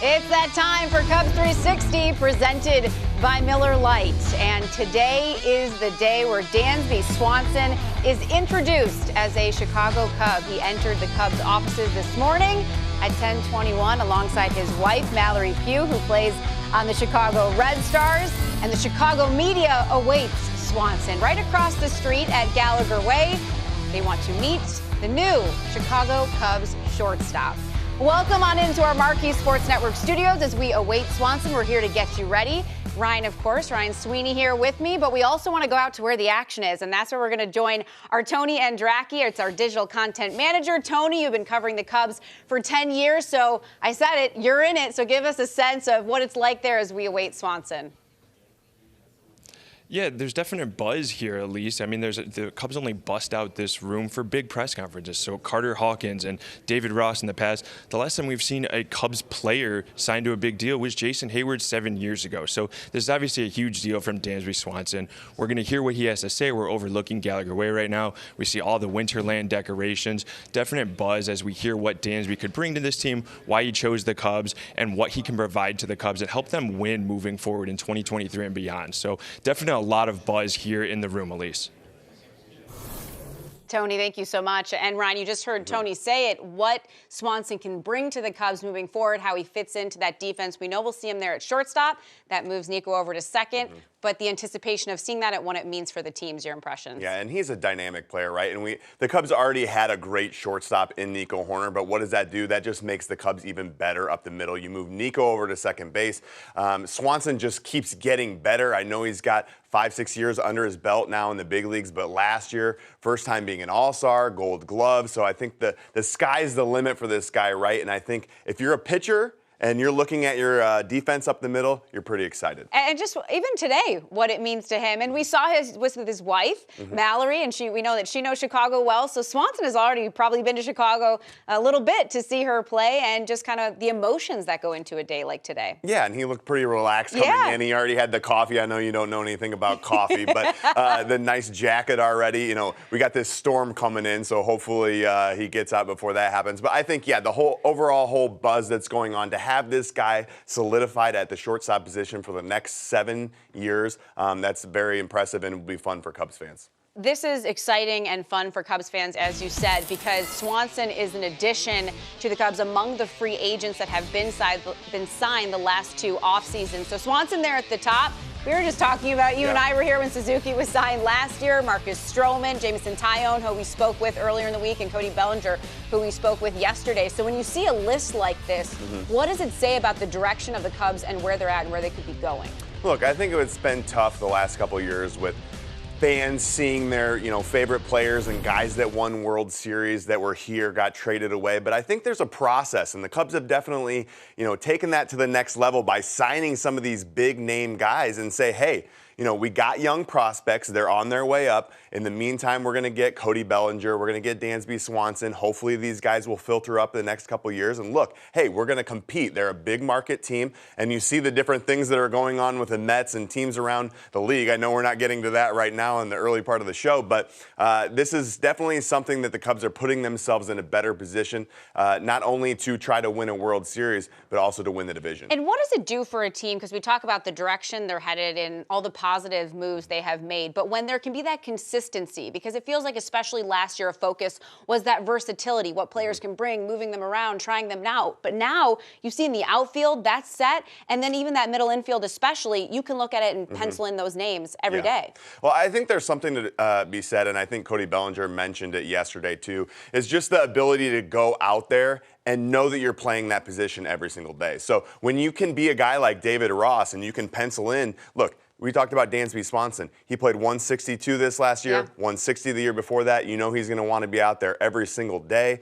It's that time for Cubs 360, presented by Miller Lite. And today is the day where Dansby Swanson is introduced as a Chicago Cub. He entered the Cubs offices this morning at 10:21 alongside his wife, Mallory Pugh, who plays on the Chicago Red Stars. And the Chicago media awaits Swanson right across the street at Gallagher Way. They want to meet the new Chicago Cubs shortstop. Welcome on into our Marquee Sports Network studios as we await Swanson. We're here to get you ready. Ryan, of course, Ryan Sweeney here with me, but we also want to go out to where the action is, and that's where we're going to join our Tony Andracki. It's our digital content manager. Tony, you've been covering the Cubs for 10 years, so I said it, you're in it, so give us a sense of what it's like there as we await Swanson. Yeah, there's definite buzz here, at least. I mean, the Cubs only bust out this room for big press conferences. So Carter Hawkins and David Ross in the past, the last time we've seen a Cubs player signed to a big deal was Jason Hayward 7 years ago. So this is obviously a huge deal from Dansby Swanson. We're going to hear what he has to say. We're overlooking Gallagher Way right now. We see all the Winterland decorations. Definite buzz as we hear what Dansby could bring to this team, why he chose the Cubs, and what he can provide to the Cubs and help them win moving forward in 2023 and beyond. So definitely a lot of buzz here in the room, Elise. Tony, thank you so much. And Ryan, you just heard Tony say it, what Swanson can bring to the Cubs moving forward, how he fits into that defense. We know we'll see him there at shortstop. That moves Nico over to second. But the anticipation of seeing that at what it means for the teams, your impressions. Yeah, and he's a dynamic player, right? And the Cubs already had a great shortstop in Nico Hoerner, but what does that do? That just makes the Cubs even better up the middle. You move Nico over to second base. Swanson just keeps getting better. I know he's got 5-6 years under his belt now in the big leagues, but last year, first time being an all-star, Gold Glove. So I think the sky's the limit for this guy, right? And I think if you're a pitcher and you're looking at your defense up the middle, you're pretty excited. And just even today, what it means to him. And we saw with his wife, Mallory, and we know that she knows Chicago well. So Swanson has already probably been to Chicago a little bit to see her play and just kind of the emotions that go into a day like today. Yeah, and he looked pretty relaxed coming in. He already had the coffee. I know you don't know anything about coffee, but the nice jacket already. You know, we got this storm coming in, so hopefully he gets out before that happens. But I think, yeah, the whole buzz that's going on to have this guy solidified at the shortstop position for the next 7 years, that's very impressive and will be fun for Cubs fans. This is exciting and fun for Cubs fans, as you said, because Swanson is an addition to the Cubs among the free agents that have been signed the last two off seasons. So Swanson there at the top. We were just talking about, you and I were here when Suzuki was signed last year, Marcus Stroman, Jameson Taillon, who we spoke with earlier in the week, and Cody Bellinger, who we spoke with yesterday. So when you see a list like this, what does it say about the direction of the Cubs and where they're at and where they could be going? Look, I think it's been tough the last couple of years with fans seeing their, favorite players and guys that won World Series that were here got traded away. But I think there's a process, and the Cubs have definitely, taken that to the next level by signing some of these big name guys and say, hey, we got young prospects. They're on their way up. In the meantime, we're going to get Cody Bellinger. We're going to get Dansby Swanson. Hopefully these guys will filter up in the next couple of years. And look, hey, we're going to compete. They're a big market team. And you see the different things that are going on with the Mets and teams around the league. I know we're not getting to that right now in the early part of the show, but this is definitely something that the Cubs are putting themselves in a better position, not only to try to win a World Series, but also to win the division. And what does it do for a team? Because we talk about the direction they're headed in, all the positive moves they have made, but when there can be that consistency, because it feels like especially last year a focus was that versatility, what players can bring, moving them around, trying them out. But now you see in the outfield, that's set, and then even that middle infield especially, you can look at it and pencil in those names every day. Well, I think there's something to be said, and I think Cody Bellinger mentioned it yesterday too, is just the ability to go out there and know that you're playing that position every single day. So when you can be a guy like David Ross and you can pencil in, look, we talked about Dansby Swanson. He played 162 this last year, 160 the year before that. You know he's going to want to be out there every single day.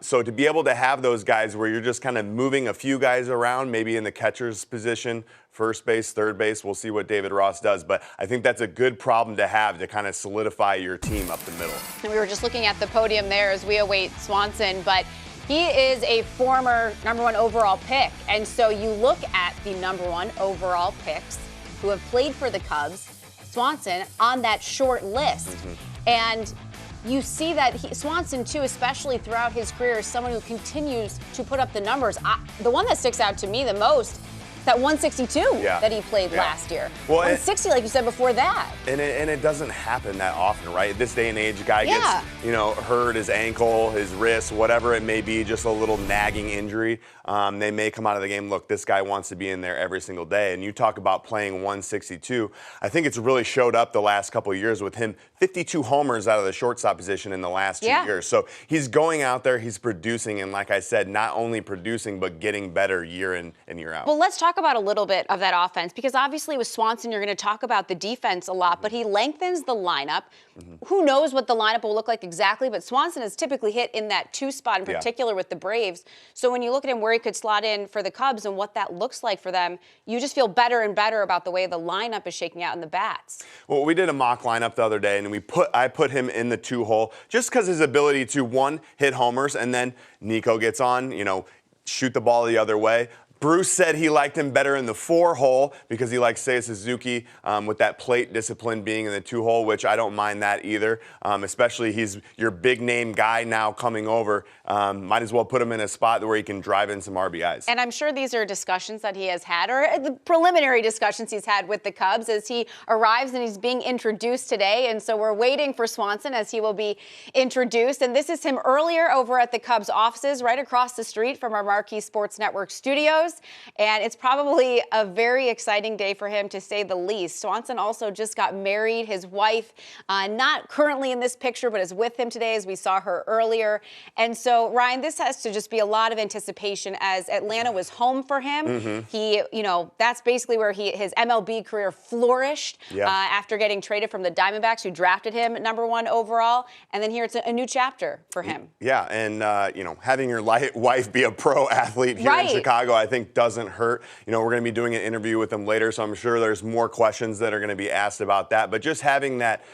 So to be able to have those guys where you're just kind of moving a few guys around, maybe in the catcher's position, first base, third base, we'll see what David Ross does. But I think that's a good problem to have to kind of solidify your team up the middle. And we were just looking at the podium there as we await Swanson, but he is a former #1 overall pick. And so you look at the #1 overall picks who have played for the Cubs, Swanson, on that short list. And you see that Swanson, too, especially throughout his career, is someone who continues to put up the numbers. The one that sticks out to me the most, that 162 that he played last year. Well, 160, like you said before that. And it doesn't happen that often, right? This day and age, a guy gets, hurt, his ankle, his wrist, whatever it may be, just a little nagging injury. They may come out of the game, look, this guy wants to be in there every single day. And you talk about playing 162. I think it's really showed up the last couple of years with him 52 homers out of the shortstop position in the last 2 years. So he's going out there, he's producing, and like I said, not only producing, but getting better year in and year out. Well, let's talk about a little bit of that offense, because obviously with Swanson, you're going to talk about the defense a lot, but he lengthens the lineup. Who knows what the lineup will look like exactly, but Swanson has typically hit in that 2 spot in particular with the Braves. So when you look at him where he could slot in for the Cubs and what that looks like for them, you just feel better and better about the way the lineup is shaking out in the bats. Well, we did a mock lineup the other day, and I put him in the 2-hole just because his ability to, one, hit homers, and then Nico gets on, shoot the ball the other way. Bruce said he liked him better in the 4-hole because he likes Seiya Suzuki with that plate discipline being in the 2-hole, which I don't mind that either. Especially he's your big name guy now coming over. Might as well put him in a spot where he can drive in some RBIs. And I'm sure these are discussions that he has had, or the preliminary discussions he's had with the Cubs as he arrives and he's being introduced today. And so we're waiting for Swanson as he will be introduced. And this is him earlier over at the Cubs offices right across the street from our Marquee Sports Network studios. And it's probably a very exciting day for him, to say the least. Swanson also just got married. His wife, not currently in this picture, but is with him today, as we saw her earlier. And so, Ryan, this has to just be a lot of anticipation, as Atlanta was home for him. He, that's basically where his MLB career flourished after getting traded from the Diamondbacks, who drafted him #1 overall. And then here it's a new chapter for him. Yeah, and, having your wife be a pro athlete here in Chicago, I think doesn't hurt. We're going to be doing an interview with him later, so I'm sure there's more questions that are going to be asked about that. But just having that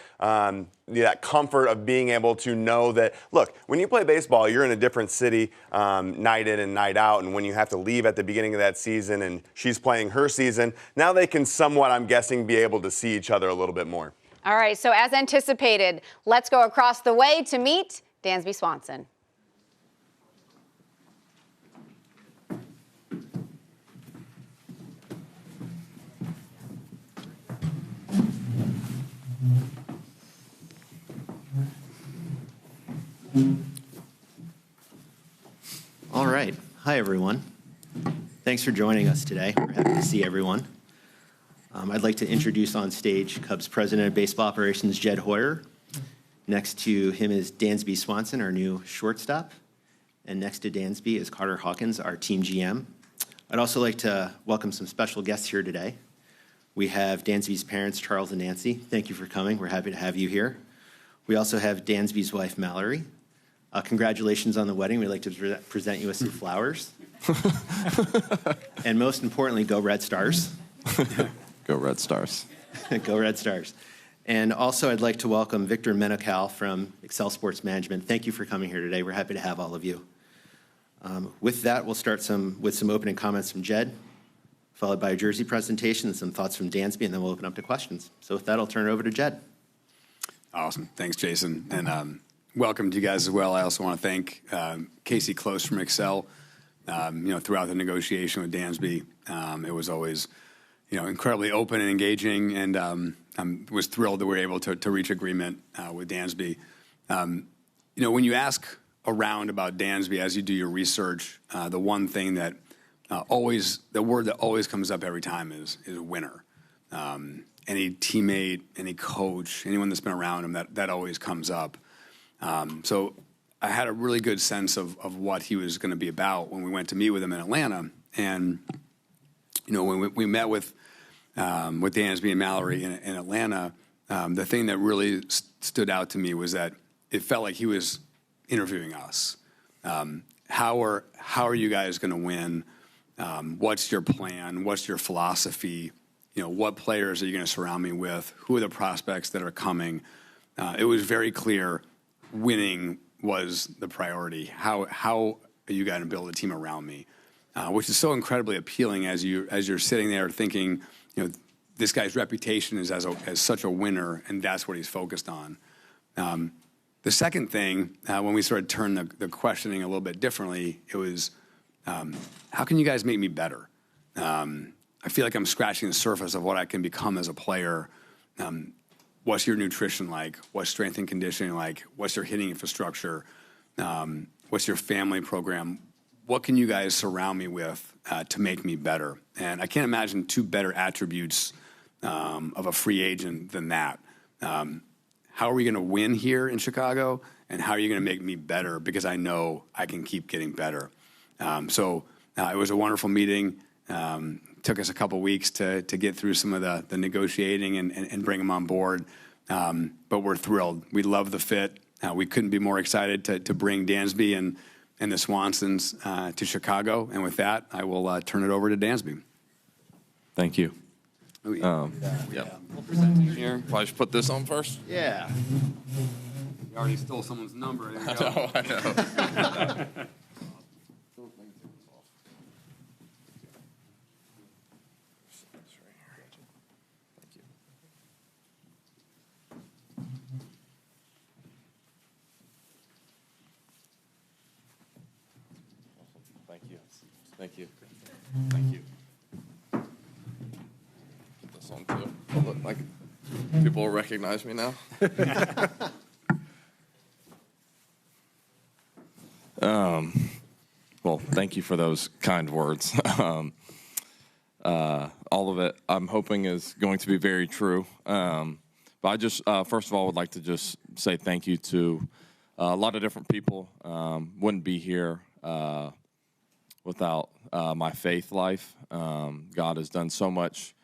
that comfort of being able to know that, look, when you play baseball, you're in a different city night in and night out, and when you have to leave at the beginning of that season and she's playing her season, now they can somewhat, I'm guessing, be able to see each other a little bit more. All right, so as anticipated, let's go across the way to meet Dansby Swanson. All right. Hi, everyone. Thanks for joining us today. We're happy to see everyone. I'd like to introduce on stage Cubs President of Baseball Operations, Jed Hoyer. Next to him is Dansby Swanson, our new shortstop. And next to Dansby is Carter Hawkins, our team GM. I'd also like to welcome some special guests here today. We have Dansby's parents, Charles and Nancy. Thank you for coming. We're happy to have you here. We also have Dansby's wife, Mallory. Congratulations on the wedding. We'd like to present you with some flowers. And most importantly, go Red Stars. Go Red Stars. Go Red Stars. And also, I'd like to welcome Victor Menocal from Excel Sports Management. Thank you for coming here today. We're happy to have all of you. With that, we'll start with some opening comments from Jed, followed by a jersey presentation and some thoughts from Dansby, and then we'll open up to questions. So with that, I'll turn it over to Jed. Awesome. Thanks, Jason. And welcome to you guys as well. I also want to thank Casey Close from Excel. Throughout the negotiation with Dansby, it was always, incredibly open and engaging, and I was thrilled that we were able to reach agreement with Dansby. When you ask around about Dansby as you do your research, the one thing that the word that always comes up every time is winner. Any teammate, any coach, anyone that's been around him, that always comes up. So I had a really good sense of what he was going to be about when we went to meet with him in Atlanta. And, when we met with Dansby and Mallory in Atlanta, the thing that really stood out to me was that it felt like he was interviewing us. How are you guys going to win? What's your plan? What's your philosophy? What players are you going to surround me with? Who are the prospects that are coming? It was very clear winning was the priority. How are you going to build a team around me? Which is so incredibly appealing as you're sitting there thinking, this guy's reputation is as such a winner, and that's what he's focused on. The second thing, when we sort of turned the questioning a little bit differently, it was, how can you guys make me better? I feel like I'm scratching the surface of what I can become as a player. What's your nutrition like? What's strength and conditioning like? What's your hitting infrastructure? What's your family program? What can you guys surround me with to make me better? And I can't imagine two better attributes of a free agent than that. How are we going to win here in Chicago? And how are you going to make me better? Because I know I can keep getting better. So it was a wonderful meeting. Took us a couple weeks to get through some of the negotiating and bring him on board. But we're thrilled. We love the fit. We couldn't be more excited to bring Dansby and the Swansons to Chicago. And with that, I will turn it over to Dansby. Thank you. Yeah. We'll present it here. Probably should put this on first. Yeah. You already stole someone's number. There you go. I know. Thank you. Thank you. Put this on too. Look, like people will recognize me now. Well, thank you for those kind words. All of it, I'm hoping, is going to be very true. But I just, first of all, would like to just say thank you to a lot of different people. Wouldn't be here without my faith life. God has done so much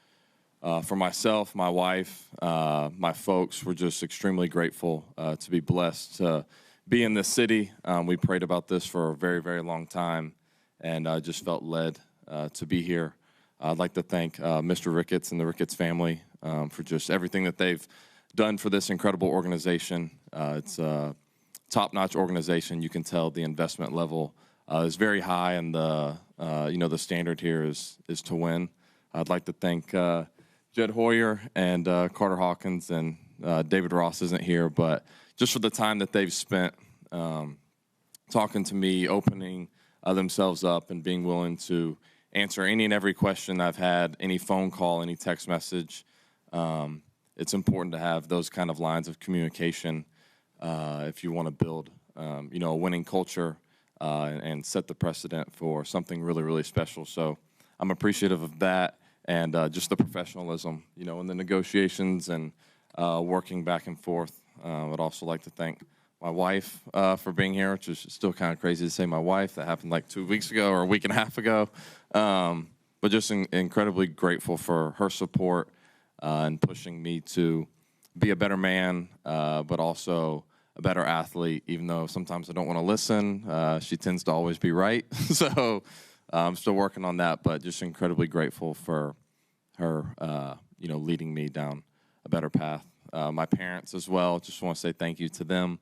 for myself, my wife, my folks. We're just extremely grateful to be blessed to be in this city. We prayed about this for a very, very long time, and just felt led to be here. I'd like to thank Mr. Ricketts and the Ricketts family for just everything that they've done for this incredible organization. It's a top-notch organization. You can tell the investment level is very high, and the standard here is to win. I'd like to thank Jed Hoyer and Carter Hawkins, and David Ross isn't here, but just for the time that they've spent talking to me, opening themselves up, and being willing to answer any and every question I've had, any phone call, any text message. It's important to have those kind of lines of communication if you want to build, a winning culture. And set the precedent for something really, really special. So I'm appreciative of that, and just the professionalism, in the negotiations and working back and forth. I'd also like to thank my wife for being here, which is still kind of crazy to say my wife. That happened like 2 weeks ago or a week and a half ago. But just incredibly grateful for her support and pushing me to be a better man, but also a better athlete, even though sometimes I don't want to listen. She tends to always be right. So I'm still working on that, but just incredibly grateful for her, leading me down a better path. My parents as well, just want to say thank you to them.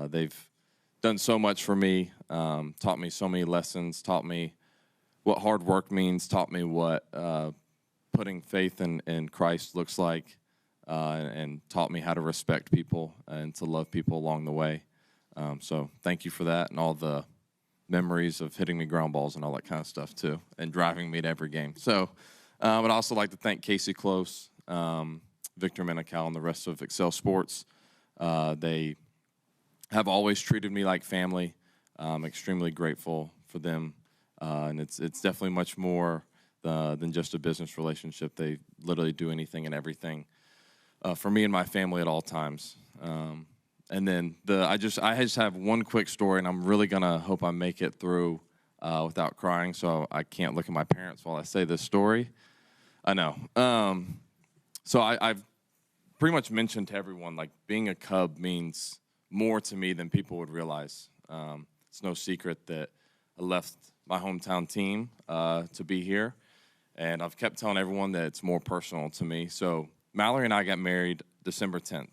They've done so much for me, taught me so many lessons, taught me what hard work means, taught me what putting faith in Christ looks like. And taught me how to respect people and to love people along the way. So thank you for that, and all the memories of hitting me ground balls and all that kind of stuff too, and driving me to every game. So I'd also like to thank Casey Close, Victor Menical, and the rest of Excel Sports. They have always treated me like family. I'm extremely grateful for them, and it's definitely much more than just a business relationship. They literally do anything and everything for me and my family at all times. And then I just have one quick story, and I'm really gonna hope I make it through without crying, so I can't look at my parents while I say this story. I know. So I've pretty much mentioned to everyone, like, being a Cub means more to me than people would realize. It's no secret that I left my hometown team to be here, and I've kept telling everyone that it's more personal to me. So Mallory and I got married December 10th.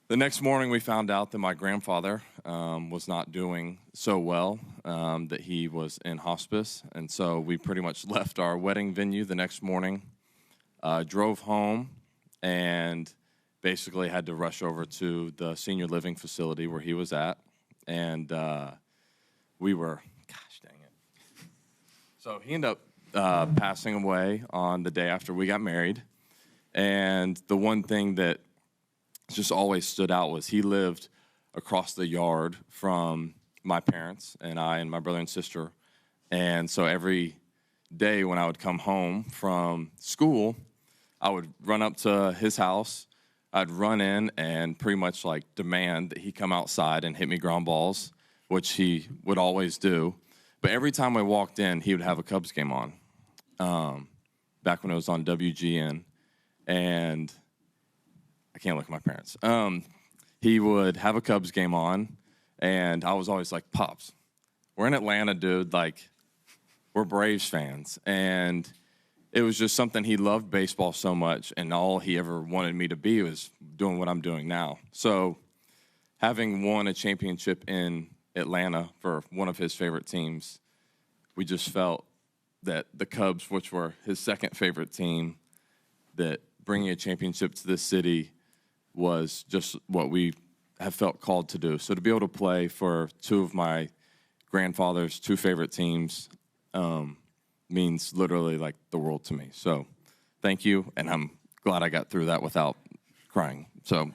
The next morning, we found out that my grandfather was not doing so well, that he was in hospice. And so we pretty much left our wedding venue the next morning, drove home, and basically had to rush over to the senior living facility where he was at, and we were, gosh dang it. So he ended up passing away on the day after we got married, and the one thing that just always stood out was he lived across the yard from my parents and I and my brother and sister, and so every day when I would come home from school, I would run up to his house. I'd run in and pretty much like demand that he come outside and hit me ground balls, which he would always do. But every time I walked in, he would have a Cubs game on, back when it was on WGN. And I can't look at my parents. He would have a Cubs game on, and I was always like, Pops, we're in Atlanta, dude. Like, we're Braves fans. And it was just something, he loved baseball so much, and all he ever wanted me to be was doing what I'm doing now. So having won a championship in Atlanta for one of his favorite teams, we just felt that the Cubs, which were his second favorite team, that bringing a championship to this city was just what we have felt called to do. So to be able to play for two of my grandfather's two favorite teams means literally like the world to me. So thank you, and I'm glad I got through that without crying. So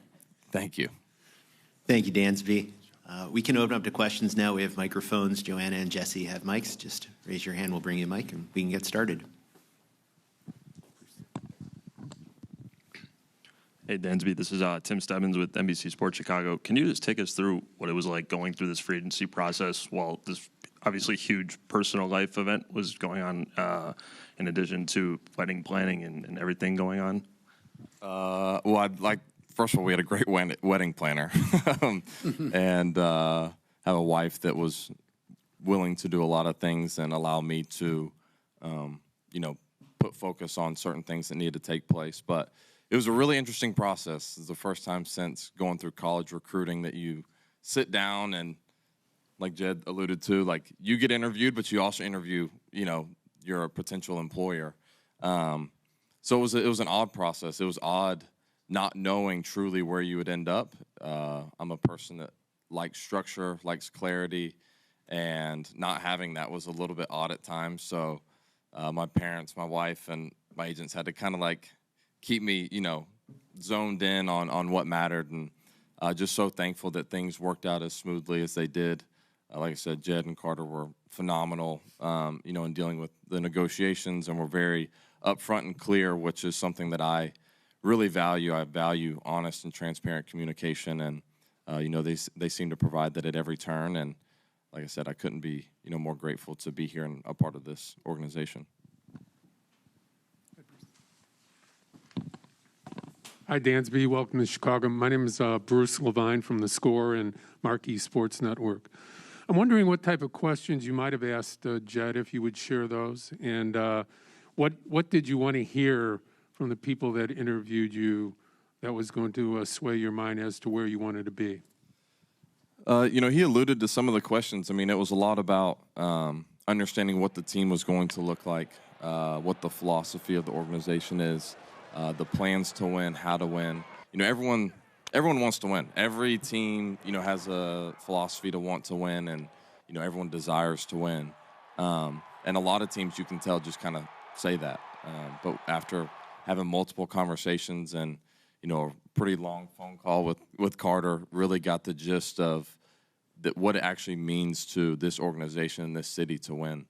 thank you. Thank you, Dansby. We can open up to questions now. We have microphones. Joanna and Jesse have mics. Just raise your hand. We'll bring you a mic, and we can get started. Hey, Dansby, this is Tim Stebbins with NBC Sports Chicago. Can you just take us through what it was like going through this free agency process while this obviously huge personal life event was going on, in addition to wedding planning and everything going on? Well, first of all, we had a great wedding planner and have a wife that was willing to do a lot of things and allow me to, put focus on certain things that needed to take place. But it was a really interesting process. It's the first time since going through college recruiting that you sit down and, like Jed alluded to, like you get interviewed, but you also interview, your potential employer. So it was an odd process. It was odd not knowing truly where you would end up. I'm a person that likes structure, likes clarity, and not having that was a little bit odd at times. So my parents, my wife, and my agents had to kind of like keep me, zoned in on what mattered, and just so thankful that things worked out as smoothly as they did. Like I said, Jed and Carter were phenomenal, in dealing with the negotiations, and were very upfront and clear, which is something that I really value. I value honest and transparent communication, and they seem to provide that at every turn. And like I said, I couldn't be more grateful to be here and a part of this organization. Hi, Dansby. Welcome to Chicago. My name is Bruce Levine from The Score and Marquee Sports Network. I'm wondering what type of questions you might have asked Jed, if you would share those, and what did you want to hear from the people that interviewed you that was going to sway your mind as to where you wanted to be? He alluded to some of the questions. I mean, it was a lot about understanding what the team was going to look like, what the philosophy of the organization is, the plans to win, how to win. Everyone wants to win. Every team, has a philosophy to want to win, and, everyone desires to win. And a lot of teams, you can tell, just kind of say that. But after having multiple conversations and, a pretty long phone call with Carter, really got the gist of what it actually means to this organization and this city to win.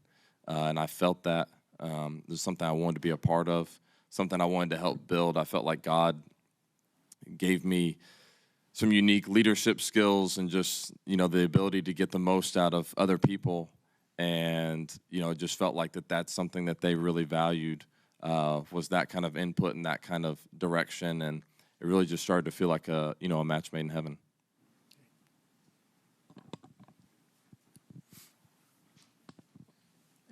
And I felt that. This is something I wanted to be a part of, something I wanted to help build. I felt like God gave me some unique leadership skills and just, the ability to get the most out of other people. And, it just felt like that's something that they really valued, was that kind of input and that kind of direction. And it really just started to feel like a match made in heaven.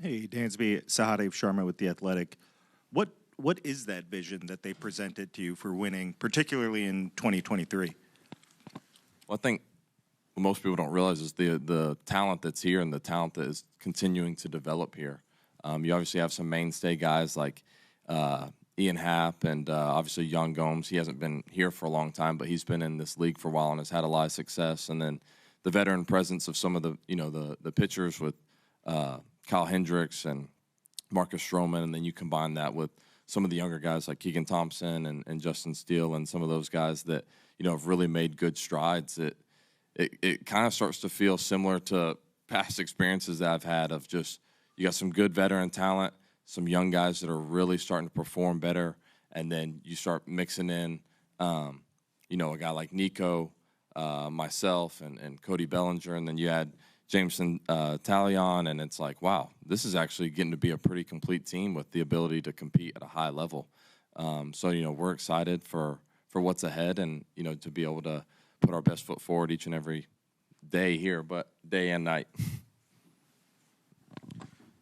Hey, Dansby, Sahadev Sharma with The Athletic. What is that vision that they presented to you for winning, particularly in 2023? Well, I think what most people don't realize is the talent that's here and the talent that is continuing to develop here. You obviously have some mainstay guys like Ian Happ and obviously Jan Gomes. He hasn't been here for a long time, but he's been in this league for a while and has had a lot of success. And then the veteran presence of some of the, the pitchers with Kyle Hendricks and Marcus Stroman, and then you combine that with some of the younger guys like Keegan Thompson and Justin Steele and some of those guys that, have really made good strides. It kind of starts to feel similar to past experiences that I've had of just you got some good veteran talent, some young guys that are really starting to perform better, and then you start mixing in, a guy like Nico, myself, and Cody Bellinger, and then you add Jameson Talion, and it's like, wow, this is actually getting to be a pretty complete team with the ability to compete at a high level. So, we're excited for what's ahead and, to be able to put our best foot forward each and every day here, but day and night.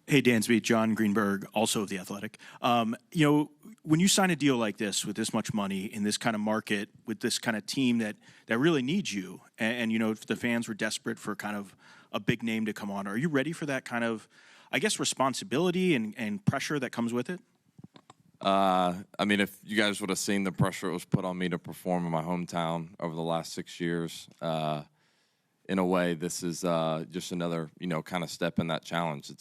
Hey, Dansby, John Greenberg, also of The Athletic. When you sign a deal like this with this much money in this kind of market with this kind of team that really needs you, and if the fans were desperate for kind of a big name to come on, are you ready for that kind of, I guess, responsibility and pressure that comes with it? If you guys would have seen the pressure it was put on me to perform in my hometown over the last 6 years, in a way, this is just another, kind of step in that challenge.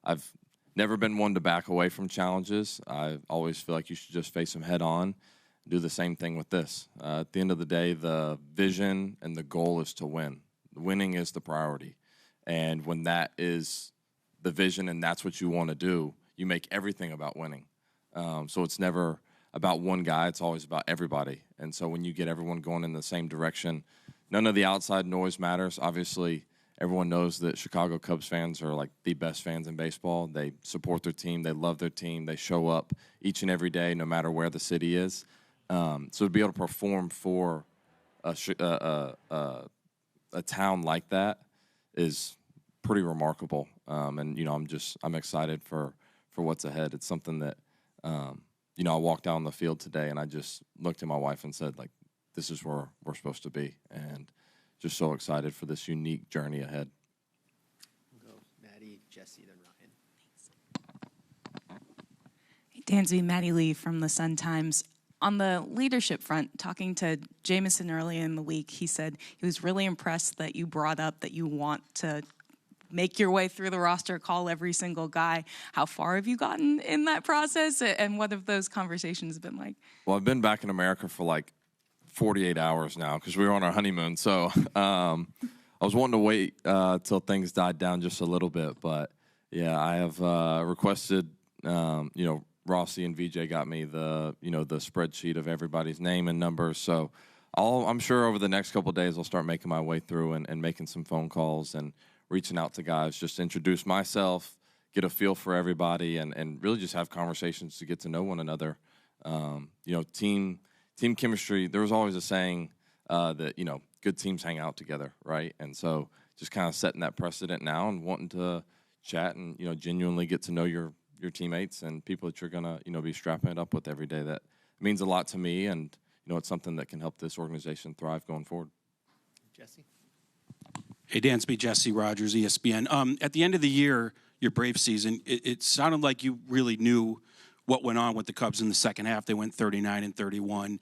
I've never been one to back away from challenges. I always feel like you should just face them head on. Do the same thing with this. At the end of the day, the vision and the goal is to win. Winning is the priority. And when that is the vision and that's what you want to do, you make everything about winning. So it's never about one guy. It's always about everybody. And so when you get everyone going in the same direction, none of the outside noise matters. Obviously, everyone knows that Chicago Cubs fans are like the best fans in baseball. They support their team. They love their team. They show up each and every day, no matter where the city is. So to be able to perform for a town like that is pretty remarkable. I'm excited for what's ahead. It's something that, I walked down the field today and I just looked at my wife and said, like, this is where we're supposed to be. And just so excited for this unique journey ahead. We'll go Maddie, Jesse, then Ryan. Hey, Dansby, Maddie Lee from the Sun-Times. On the leadership front, talking to Jameson earlier in the week, he said he was really impressed that you brought up that you want to make your way through the roster, call every single guy. How far have you gotten in that process, and what have those conversations been like? Well, I've been back in America for like 48 hours now because we were on our honeymoon. So I was wanting to wait till things died down just a little bit. But, yeah, I have requested, Rossi and VJ got me the spreadsheet of everybody's name and numbers. So I'm sure over the next couple of days I'll start making my way through and making some phone calls and reaching out to guys, just introduce myself, get a feel for everybody, and really just have conversations to get to know one another. Team chemistry, there was always a saying that, good teams hang out together, right? And so just kind of setting that precedent now and wanting to chat and, genuinely get to know your teammates and people that you're going to, be strapping it up with every day. That means a lot to me, and, it's something that can help this organization thrive going forward. Jesse? Hey, Dansby, Jesse Rogers, ESPN. At the end of the year, your Brave season, it sounded like you really knew what went on with the Cubs in the second half. They went 39-31.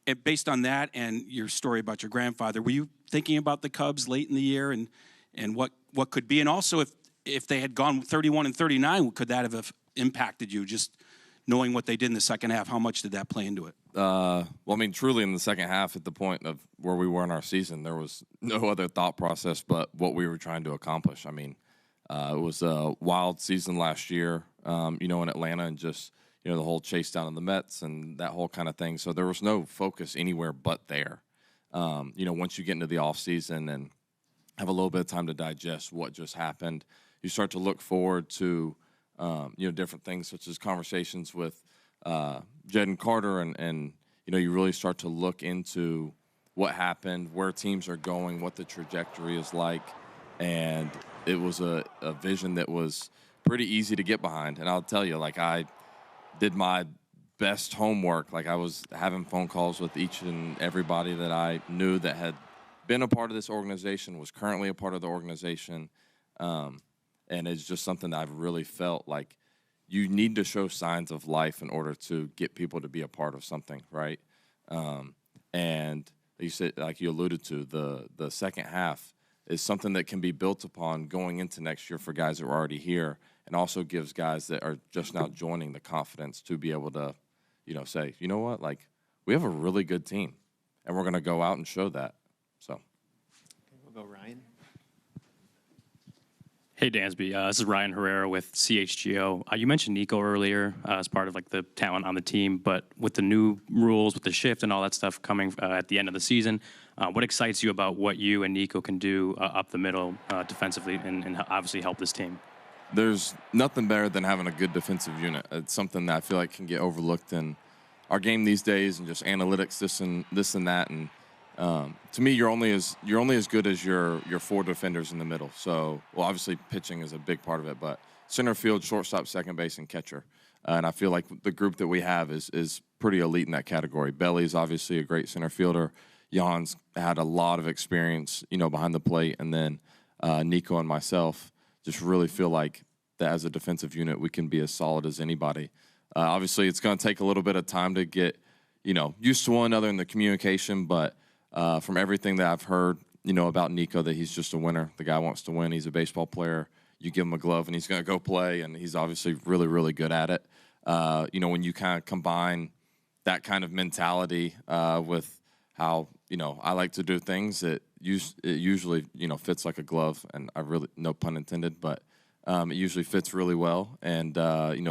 And based on that and your story about your grandfather, were you thinking about the Cubs late in the year and what could be? And also, if they had gone 31-39, could that have impacted you? Just knowing what they did in the second half, how much did that play into it? Truly in the second half, at the point of where we were in our season, there was no other thought process but what we were trying to accomplish. It was a wild season last year, in Atlanta, and just, the whole chase down of the Mets and that whole kind of thing. So there was no focus anywhere but there. Once you get into the offseason and have a little bit of time to digest what just happened, you start to look forward to, different things such as conversations with Jed and Carter, and you really start to look into what happened, where teams are going, what the trajectory is like, and it was a vision that was pretty easy to get behind. And I'll tell you, I did my best homework. I was having phone calls with each and everybody that I knew that had been a part of this organization, was currently a part of the organization, and it's just something that I've really felt like you need to show signs of life in order to get people to be a part of something, right? And you said, like you alluded to, the second half is something that can be built upon going into next year for guys that are already here, and also gives guys that are just now joining the confidence to be able to, say, you know what, like, we have a really good team, and we're going to go out and show that. So, We'll go Ryan. Hey, Dansby. This is Ryan Herrera with CHGO. You mentioned Nico earlier as part of like the talent on the team, but with the new rules, with the shift and all that stuff coming at the end of the season, what excites you about what you and Nico can do up the middle defensively and obviously help this team? There's nothing better than having a good defensive unit. It's something that I feel like can get overlooked in our game these days, and just analytics, this and that. And to me, you're only as good as your 4 defenders in the middle. So, well, obviously pitching is a big part of it, but center field, shortstop, second base, and catcher. And I feel like the group that we have is pretty elite in that category. Belly's obviously a great center fielder. Jan's had a lot of experience, behind the plate, and then Nico and myself just really feel like that as a defensive unit we can be as solid as anybody. Obviously, it's going to take a little bit of time to get used to one another in the communication, but from everything that I've heard, about Nico, that he's just a winner. The guy wants to win. He's a baseball player. You give him a glove, and he's going to go play, and he's obviously really, really good at it. When you kind of combine that kind of mentality with how, I like to do things, it usually, fits like a glove, and I really, no pun intended, but it usually fits really well, and,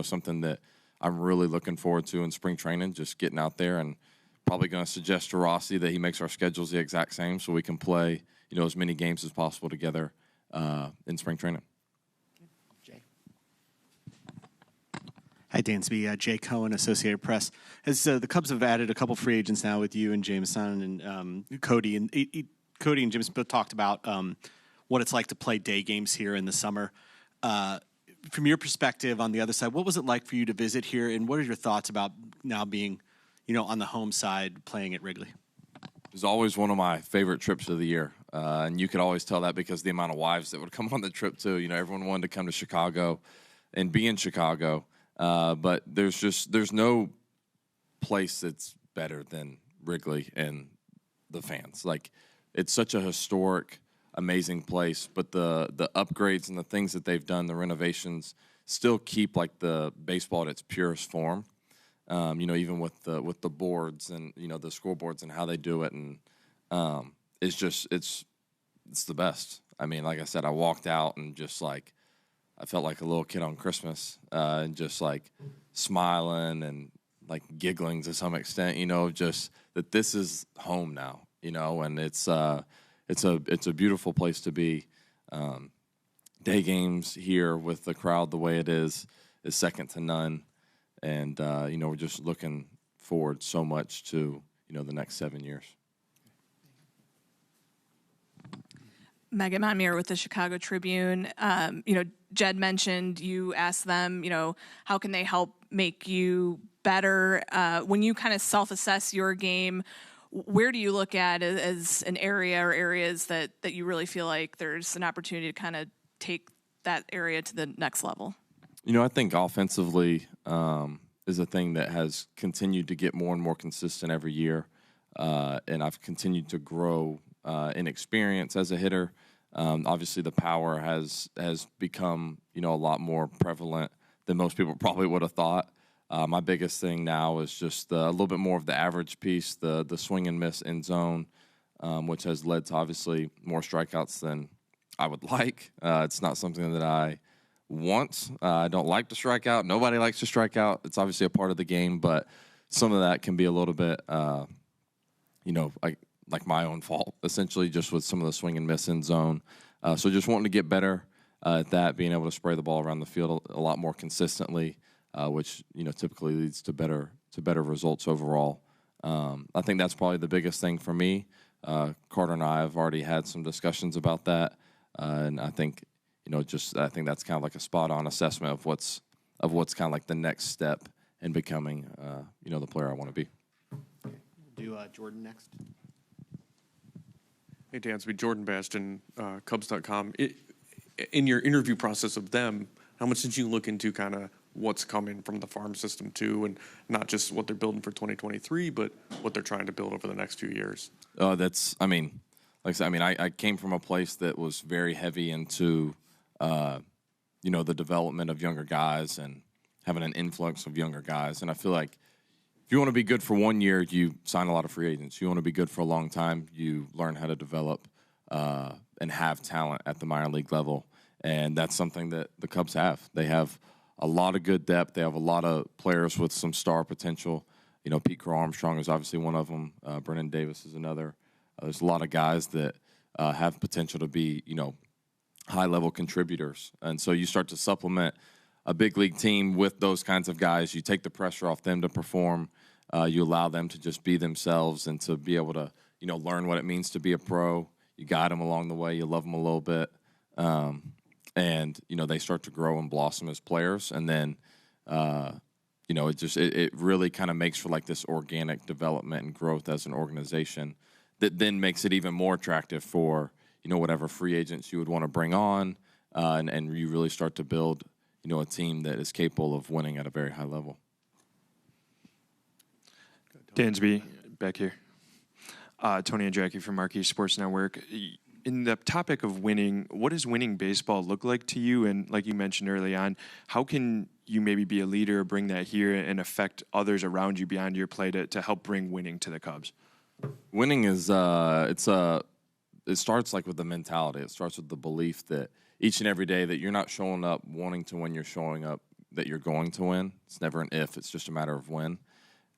something that I'm really looking forward to in spring training, just getting out there, and probably going to suggest to Rossi that he makes our schedules the exact same so we can play, as many games as possible together in spring training. Jay. Hi, Dansby. Jay Cohen, Associated Press. As the Cubs have added a couple free agents now with you and Jameson and Cody, and Cody and Jameson both talked about what it's like to play day games here in the summer. From your perspective on the other side, what was it like for you to visit here, and what are your thoughts about now being, on the home side playing at Wrigley? It was always one of my favorite trips of the year, and you could always tell that because the amount of wives that would come on the trip too. Everyone wanted to come to Chicago and be in Chicago, but there's no place that's better than Wrigley and the fans. Like, it's such a historic, amazing place, but the upgrades and the things that they've done, the renovations, still keep like the baseball at its purest form. Even with the boards and the scoreboards and how they do it, and it's the best. I mean, like I said, I walked out and just like I felt like a little kid on Christmas, and just like smiling and like giggling to some extent. Just that this is home now. And it's a beautiful place to be. Day games here with the crowd the way it is second to none. And, we're just looking forward so much to, the next 7 years. Megan Monmier with the Chicago Tribune. Jed mentioned you asked them, how can they help make you better? When you kind of self-assess your game, where do you look at as an area or areas that you really feel like there's an opportunity to kind of take that area to the next level? I think offensively is a thing that has continued to get more and more consistent every year, and I've continued to grow in experience as a hitter. Obviously, the power has become a lot more prevalent than most people probably would have thought. My biggest thing now is just a little bit more of the average piece, the swing and miss in zone, which has led to obviously more strikeouts than I would like. It's not something that I want. I don't like to strike out. Nobody likes to strike out. It's obviously a part of the game, but some of that can be a little bit, like my own fault, essentially, just with some of the swing and miss in zone. So just wanting to get better at that, being able to spray the ball around the field a lot more consistently, which typically leads to better results overall. I think that's probably the biggest thing for me. Carter and I have already had some discussions about that, and I think I think that's kind of like a spot-on assessment of what's kind of like the next step in becoming, the player I want to be. Do Jordan next. Hey, Dansby, Jordan Bastion, Cubs.com. In your interview process of them, how much did you look into kind of what's coming from the farm system too, and not just what they're building for 2023, but what they're trying to build over the next few years. I mean, like I said, I came from a place that was very heavy into, the development of younger guys and having an influx of younger guys. And I feel like if you want to be good for 1 year, you sign a lot of free agents. You want to be good for a long time, you learn how to develop and have talent at the minor league level. And that's something that the Cubs have. They have a lot of good depth. They have a lot of players with some star potential. Pete Crow-Armstrong is obviously one of them. Brennan Davis is another. There's a lot of guys that have potential to be, high-level contributors. And so you start to supplement a big league team with those kinds of guys. You take the pressure off them to perform. You allow them to just be themselves and to be able to, learn what it means to be a pro. You guide them along the way. You love them a little bit. And they start to grow and blossom as players, and then it really kind of makes for like this organic development and growth as an organization that then makes it even more attractive for whatever free agents you would want to bring on, and you really start to build a team that is capable of winning at a very high level. Dansby, back here. Tony and Jackie from Marquee Sports Network. In the topic of winning, what does winning baseball look like to you? And like you mentioned early on, how can you maybe be a leader, bring that here, and affect others around you beyond your play to help bring winning to the Cubs? Winning is it starts like with the mentality. It starts with the belief that each and every day that you're not showing up wanting to win, you're showing up that you're going to win. It's never an if, it's just a matter of when.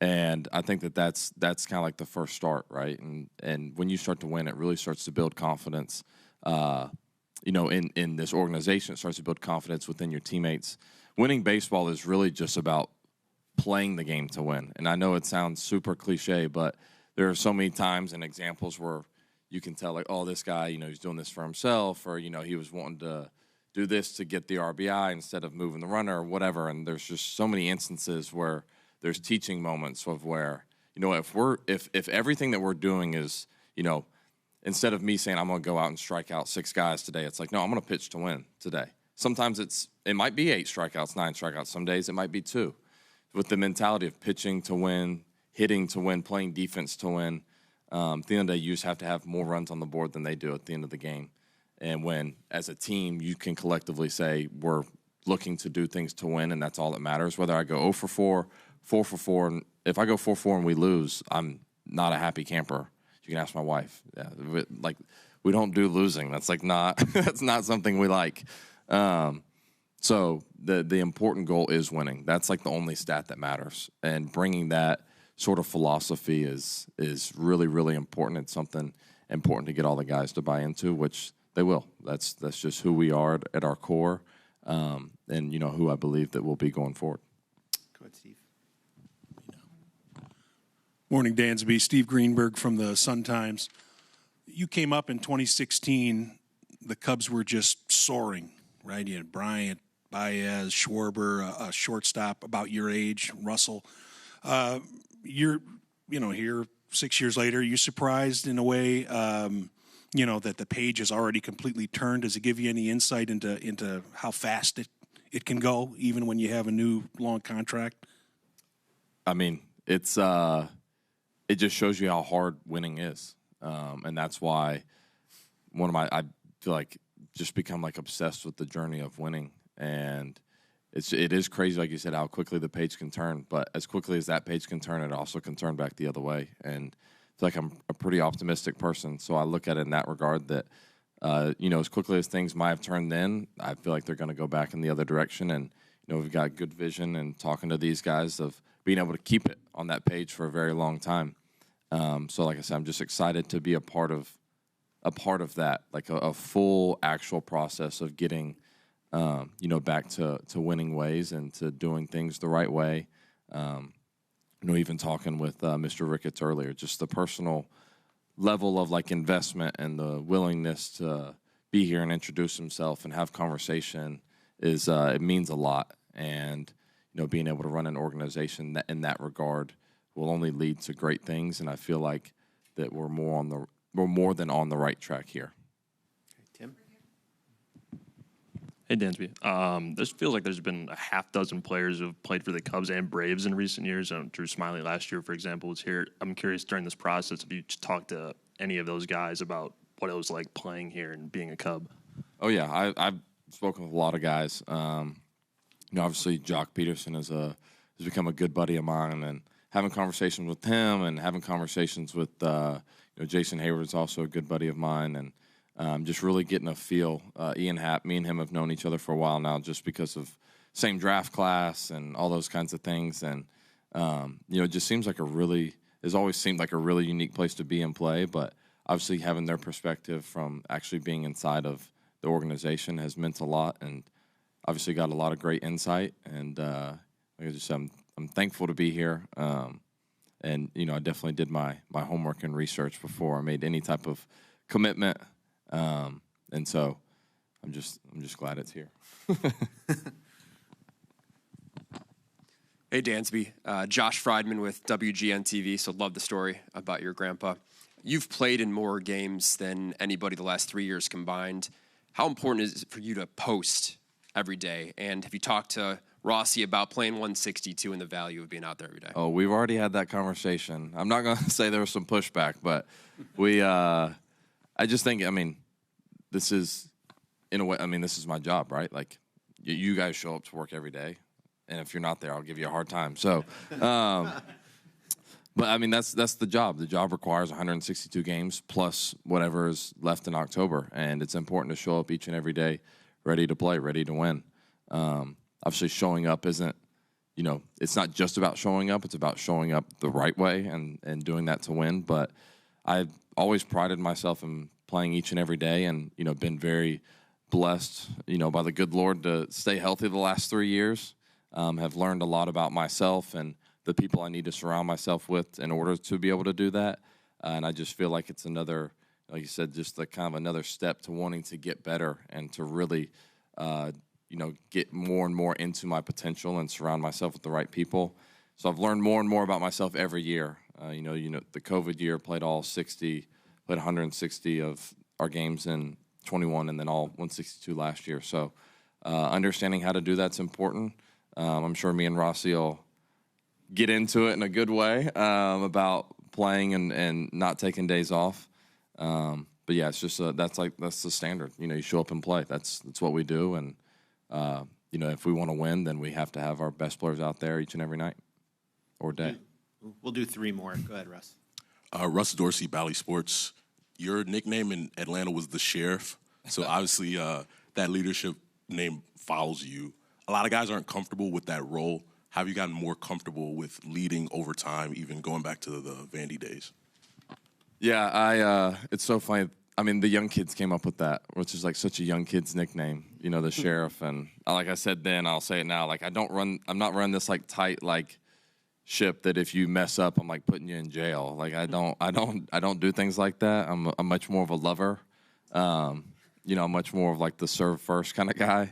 And I think that's kind of like the first start, right? And when you start to win, it really starts to build confidence, in this organization. It starts to build confidence within your teammates. Winning baseball is really just about playing the game to win. And I know it sounds super cliche, but there are so many times and examples where you can tell, like, oh, this guy, he's doing this for himself, or, he was wanting to do this to get the RBI instead of moving the runner or whatever. And there's just so many instances where there's teaching moments of where, if everything that we're doing is, instead of me saying I'm going to go out and strike out 6 guys today, it's like, no, I'm going to pitch to win today. Sometimes it might be 8 strikeouts, 9 strikeouts. Some days it might be 2. With the mentality of pitching to win, hitting to win, playing defense to win, at the end of the day, you just have to have more runs on the board than they do at the end of the game. And when, as a team, you can collectively say we're looking to do things to win, and that's all that matters. Whether I go 0 for 4, 4 for 4, and if I go 4 for 4 and we lose, I'm not a happy camper. You can ask my wife. Yeah, we don't do losing. That's that's not something we like. So the important goal is winning. That's like the only stat that matters, and bringing that sort of philosophy is really, really important. It's something important to get all the guys to buy into, which they will. That's just who we are at our core, and who I believe that we'll be going forward. Go ahead, Steve. Morning, Dansby. Steve Greenberg from the Sun-Times. You came up in 2016. The Cubs were just soaring, right? You had Bryant, Baez, Schwarber, a shortstop about your age, Russell. You're, here 6 years later, you surprised in a way, that the page has already completely turned. Does it give you any insight into how fast it can go, even when you have a new long contract? I mean, it just shows you how hard winning is. And that's why I feel like just become like obsessed with the journey of winning. And it is crazy, like you said, how quickly the page can turn. But as quickly as that page can turn, it also can turn back the other way. And I feel like I'm a pretty optimistic person. So I look at it in that regard that, as quickly as things might have turned then, I feel like they're going to go back in the other direction. And, we've got good vision, and talking to these guys of being able to keep it on that page for a very long time. So like I said, I'm just excited to be a part of that, like a full actual process of getting, back to winning ways and to doing things the right way. Even talking with Mr. Ricketts earlier, just the personal level of like investment and the willingness to be here and introduce himself and have conversation is it means a lot. And being able to run an organization that in that regard will only lead to great things. And I feel like that we're more than on the right track here. Tim? Hey, Dansby. This feels like there's been a half dozen players who have played for the Cubs and Braves in recent years. Drew Smiley last year, for example, was here. I'm curious, during this process, if you talked to any of those guys about what it was like playing here and being a Cub. Oh, yeah. I've spoken with a lot of guys. Obviously, Jock Peterson has become a good buddy of mine, and having conversations with him and having conversations with Jason Hayward's also a good buddy of mine, and just really getting a feel. Ian Happ, me and him have known each other for a while now, just because of same draft class and all those kinds of things, and it just seems like it's always seemed like a really unique place to be and play. But obviously, having their perspective from actually being inside of the organization has meant a lot, and obviously got a lot of great insight. And like I just said, I'm thankful to be here. And I definitely did my homework and research before I made any type of commitment. And so I'm just glad it's here. Hey, Dansby. Josh Friedman with WGN TV, so love the story about your grandpa. You've played in more games than anybody the last 3 years combined. How important is it for you to post every day? And have you talked to Rossi about playing 162 and the value of being out there every day? Oh, we've already had that conversation. I'm not going to say there was some pushback, but I just think, this is, in a way, this is my job, right? Like, you guys show up to work every day, and if you're not there, I'll give you a hard time. So, but that's the job. The job requires 162 games plus whatever is left in October, and it's important to show up each and every day, ready to play, ready to win. Obviously, showing up isn't, it's not just about showing up. It's about showing up the right way and doing that to win. But I've always prided myself in playing each and every day, and been very blessed, by the good Lord to stay healthy the last 3 years. Have learned a lot about myself and the people I need to surround myself with in order to be able to do that. And I just feel like it's another, like you said, just like kind of another step to wanting to get better and to really, get more and more into my potential and surround myself with the right people. So I've learned more and more about myself every year. The COVID year, played 160 of our games in 21, and then all 162 last year. So understanding how to do that's important. I'm sure me and Rossi will get into it in a good way about playing and not taking days off. But yeah, it's just that's the standard. You show up and play. That's what we do. And if we want to win, then we have to have our best players out there each and every night or day. We'll do three more. Go ahead, Russ. Russ Dorsey, Bally Sports. Your nickname in Atlanta was the Sheriff. So obviously that leadership name follows you. A lot of guys aren't comfortable with that role. How have you gotten more comfortable with leading over time, even going back to the Vandy days? Yeah, it's so funny. The young kids came up with that, which is like such a young kid's nickname, the Sheriff. And like I said then, I'll say it now. Like I'm not running this like tight like ship that if you mess up, I'm like putting you in jail. Like I don't do things like that. I'm much more of a lover. Much more of like the serve first kind of guy.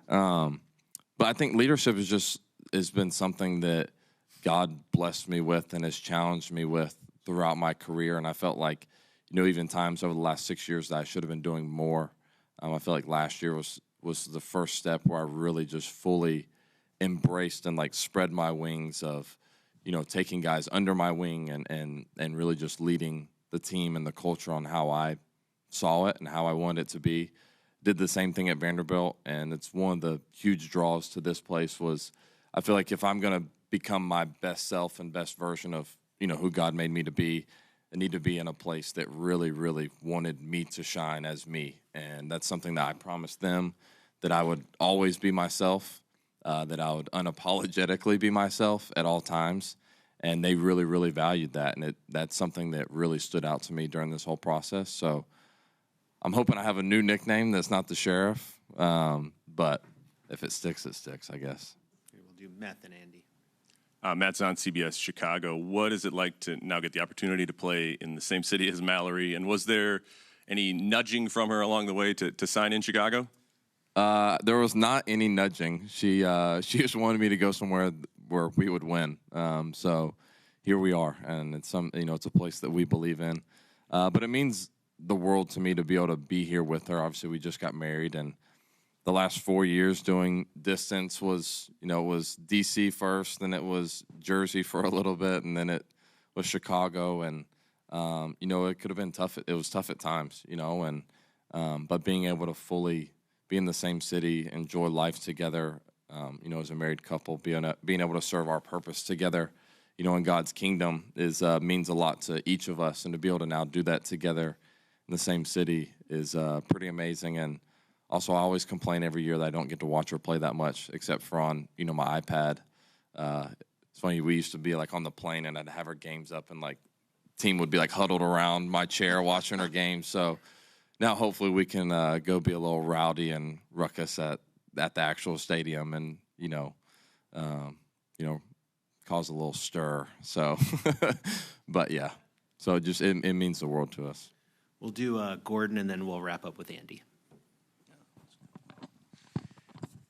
But I think leadership has been something that God blessed me with and has challenged me with throughout my career. And I felt like, even times over the last 6 years that I should have been doing more. I feel like last year was the first step where I really just fully embraced and like spread my wings of, taking guys under my wing and really just leading the team and the culture on how I saw it and how I wanted it to be. Did the same thing at Vanderbilt, and it's one of the huge draws to this place was I feel like if I'm going to become my best self and best version of, who God made me to be, I need to be in a place that really, really wanted me to shine as me. And that's something that I promised them, that I would always be myself, that I would unapologetically be myself at all times. And they really, really valued that. And that's something that really stood out to me during this whole process. So I'm hoping I have a new nickname that's not the Sheriff. But if it sticks, it sticks, I guess. We'll do Matt and Andy. Matt's on CBS Chicago. What is it like to now get the opportunity to play in the same city as Mallory? And was there any nudging from her along the way to sign in Chicago? There was not any nudging. She just wanted me to go somewhere where we would win. So here we are, and it's it's a place that we believe in. But it means the world to me to be able to be here with her. Obviously, we just got married, and the last 4 years doing distance was, it was D.C. first, then it was Jersey for a little bit, and then it was Chicago. And, it could have been tough. It was tough at times, but being able to fully be in the same city, enjoy life together, as a married couple, being able to serve our purpose together, in God's kingdom means a lot to each of us. And to be able to now do that together in the same city is pretty amazing. And also, I always complain every year that I don't get to watch her play that much, except for on, my iPad. It's funny, we used to be like on the plane, and I'd have her games up, and like team would be like huddled around my chair watching her games. So now hopefully we can go be a little rowdy and ruckus at the actual stadium, and cause a little stir. So, but yeah, so it means the world to us. We'll do Gordon, and then we'll wrap up with Andy.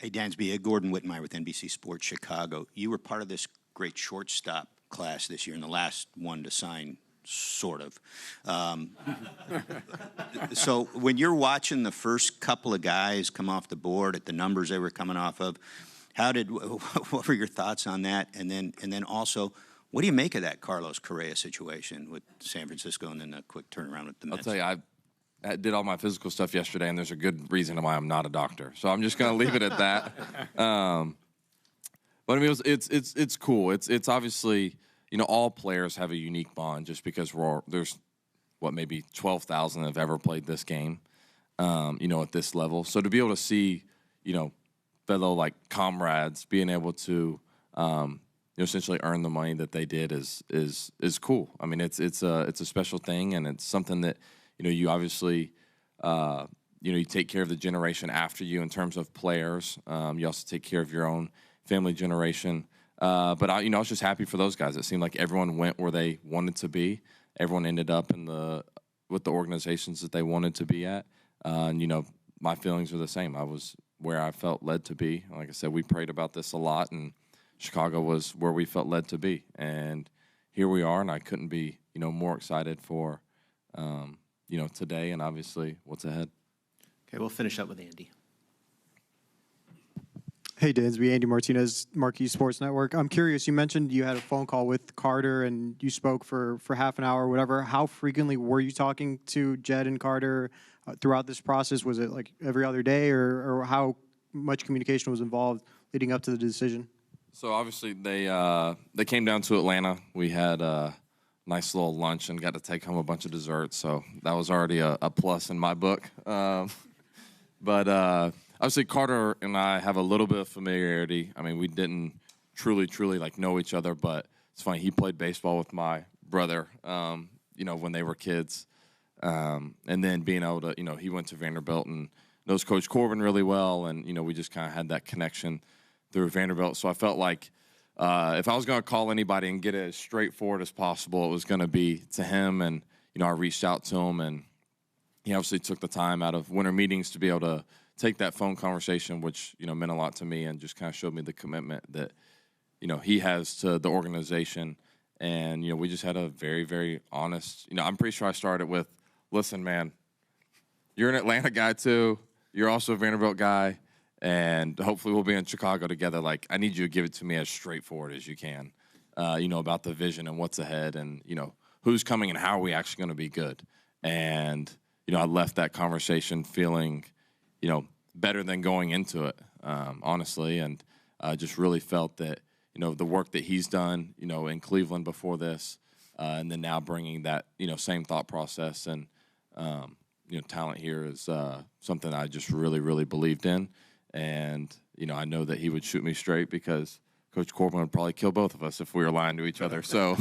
Hey, Dansby, Gordon Whitmire with NBC Sports Chicago. You were part of this great shortstop class this year, and the last one to sign, sort of. So when you're watching the first couple of guys come off the board at the numbers they were coming off of, what were your thoughts on that? And then also, what do you make of that Carlos Correa situation with San Francisco, and then a quick turnaround with the Mets? I'll tell you, I did all my physical stuff yesterday, and there's a good reason why I'm not a doctor. So I'm just going to leave it at that. But I mean, it's cool. It's obviously, all players have a unique bond just because there's maybe 12,000 have ever played this game, at this level. So to be able to see, fellow like comrades being able to, essentially earn the money that they did is cool. I mean, it's a special thing, and it's something that, you obviously, you take care of the generation after you in terms of players. You also take care of your own family generation. But I was just happy for those guys. It seemed like everyone went where they wanted to be. Everyone ended up with the organizations that they wanted to be at. And my feelings are the same. I was where I felt led to be. Like I said, we prayed about this a lot, and Chicago was where we felt led to be. And here we are, and I couldn't be, more excited for, today and obviously what's ahead. Okay, we'll finish up with Andy. Hey, Dansby, Andy Martinez, Marquee Sports Network. I'm curious, you mentioned you had a phone call with Carter and you spoke for half an hour or whatever. How frequently were you talking to Jed and Carter throughout this process? Was it like every other day, or how much communication was involved leading up to the decision? So obviously they came down to Atlanta. We had a nice little lunch and got to take home a bunch of desserts. So that was already a plus in my book. But obviously Carter and I have a little bit of familiarity. I mean, we didn't truly like know each other, but it's funny. He played baseball with my brother, when they were kids. And then being able to, he went to Vanderbilt and knows Coach Corbin really well. And, we just kind of had that connection through Vanderbilt. So I felt like if I was going to call anybody and get it as straightforward as possible, it was going to be to him. And, I reached out to him, and he obviously took the time out of winter meetings to be able to take that phone conversation, which, meant a lot to me, and just kind of showed me the commitment that, he has to the organization. And, we just had a very, very honest, I'm pretty sure I started with, listen, man, you're an Atlanta guy too. You're also a Vanderbilt guy. And hopefully we'll be in Chicago together. Like, I need you to give it to me as straightforward as you can, about the vision and what's ahead and, who's coming and how are we actually going to be good. And, I left that conversation feeling, better than going into it, honestly. And just really felt that, the work that he's done, in Cleveland before this, and then now bringing that, same thought process and, talent here is something I just really, really believed in. And, I know that he would shoot me straight because Coach Corbin would probably kill both of us if we were lying to each other. So,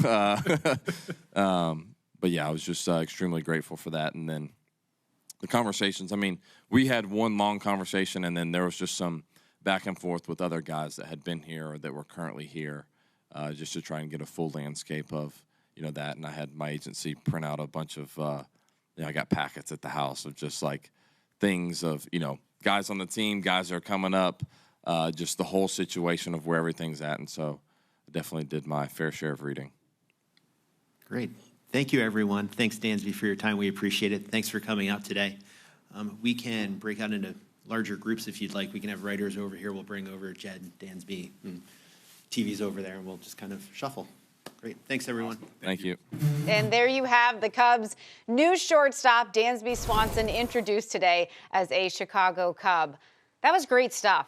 but yeah, I was just extremely grateful for that. And then the conversations, I mean, we had one long conversation, and then there was just some back and forth with other guys that had been here or that were currently here, just to try and get a full landscape of, that. And I had my agency print out a bunch of, I got packets at the house of just like things of, guys on the team, guys that are coming up, just the whole situation of where everything's at. And so I definitely did my fair share of reading. Great. Thank you, everyone. Thanks, Dansby, for your time. We appreciate it. Thanks for coming out today. We can break out into larger groups if you'd like. We can have writers over here. We'll bring over Jed, Dansby, and TV's over there, and we'll just kind of shuffle. Great. Thanks, everyone. Thank you. And there you have the Cubs' new shortstop, Dansby Swanson, introduced today as a Chicago Cub. That was great stuff.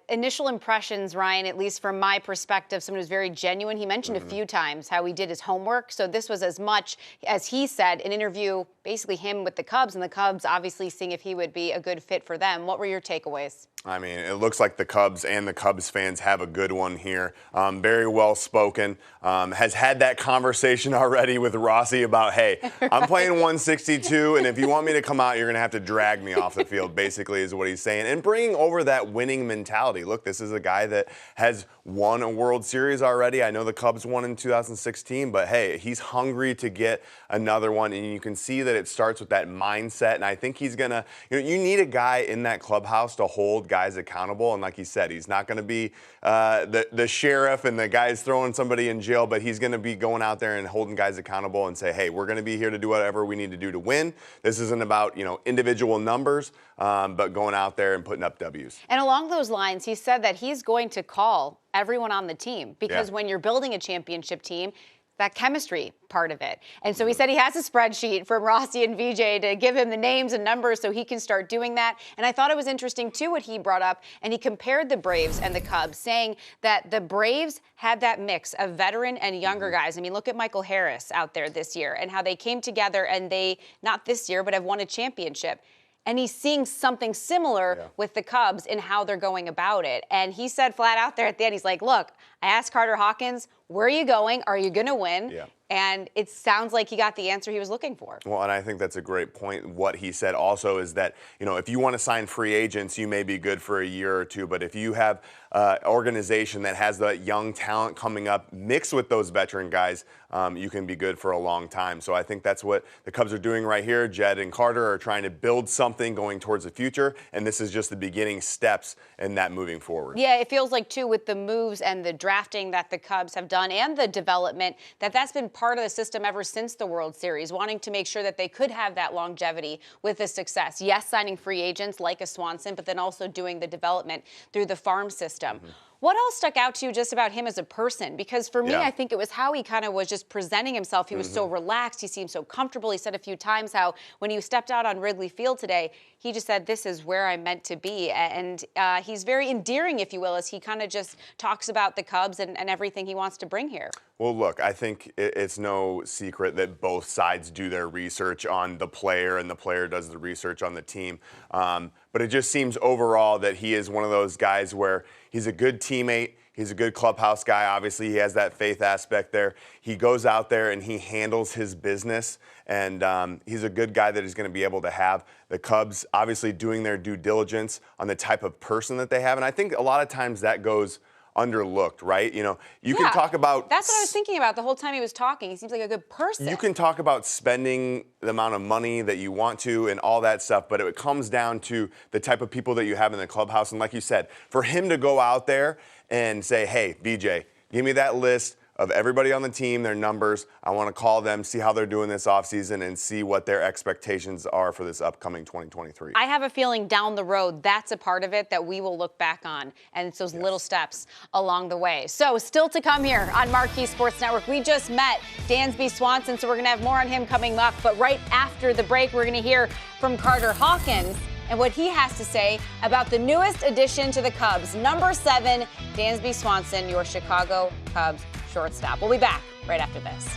Initial impressions, Ryan, at least from my perspective, someone who's very genuine. He mentioned a few times how he did his homework. So this was as much as he said, an interview, basically him with the Cubs, and the Cubs obviously seeing if he would be a good fit for them. What were your takeaways? I mean, it looks like the Cubs and the Cubs fans have a good one here. Very well spoken. Has had that conversation already with Rossi about, hey, I'm playing 162, and if you want me to come out, you're going to have to drag me off the field, basically is what he's saying. And bringing over that winning mentality. Look, this is a guy that has won a World Series already. I know the Cubs won in 2016, but hey, he's hungry to get another one, and you can see that it starts with that mindset, and I think he's going to, you need a guy in that clubhouse to hold guys accountable, and like he said, he's not going to be the sheriff and the guy's throwing somebody in jail, but he's going to be going out there and holding guys accountable and say, hey, we're going to be here to do whatever we need to do to win. This isn't about, individual numbers, but going out there and putting up W's. And along those lines, he said that he's going to call everyone on the team because when you're building a championship team, that chemistry part of it. And so he said he has a spreadsheet from Rossi and VJ to give him the names and numbers so he can start doing that. And I thought it was interesting, too, what he brought up. And he compared the Braves and the Cubs, saying that the Braves had that mix of veteran and younger guys. I mean, look at Michael Harris out there this year and how they came together and they, not this year, but have won a championship. And he's seeing something similar with the Cubs in how they're going about it. And he said flat out there at the end, he's like, look, I asked Carter Hawkins, where are you going? Are you going to win? Yeah. And it sounds like he got the answer he was looking for. Well, and I think that's a great point. What he said also is that, if you want to sign free agents, you may be good for a year or two. But if you have an organization that has the young talent coming up mixed with those veteran guys, you can be good for a long time. So I think that's what the Cubs are doing right here. Jed and Carter are trying to build something going towards the future. And this is just the beginning steps in that moving forward. Yeah, it feels like, too, with the moves and the drafting that the Cubs have done and the development, that's been part of the system ever since the World Series, wanting to make sure that they could have that longevity with the success. Yes, signing free agents like a Swanson, but then also doing the development through the farm system. What else stuck out to you just about him as a person? Because for me, I think it was how he kind of was just presenting himself. He was so relaxed. He seemed so comfortable. He said a few times how when he stepped out on Wrigley Field today, he just said, this is where I'm meant to be. And he's very endearing, if you will, as he kind of just talks about the Cubs and everything he wants to bring here. Well, look, I think it's no secret that both sides do their research on the player and the player does the research on the team. But it just seems overall that he is one of those guys where he's a good teammate. He's a good clubhouse guy. Obviously, he has that faith aspect there. He goes out there and he handles his business. And he's a good guy that is going to be able to have the Cubs obviously doing their due diligence on the type of person that they have. And I think a lot of times that goes underlooked, right? You can talk about... That's what I was thinking about the whole time he was talking. He seems like a good person. You can talk about spending the amount of money that you want to and all that stuff, but it comes down to the type of people that you have in the clubhouse. And like you said, for him to go out there and say, hey, VJ, give me that list of everybody on the team, their numbers. I want to call them, see how they're doing this offseason, and see what their expectations are for this upcoming 2023. I have a feeling down the road, that's a part of it that we will look back on, and it's those little steps along the way. So still to come here on Marquee Sports Network. We just met Dansby Swanson, so we're going to have more on him coming up. But right after the break, we're going to hear from Carter Hawkins and what he has to say about the newest addition to the Cubs, number 7, Dansby Swanson, your Chicago Cubs shortstop. We'll be back right after this.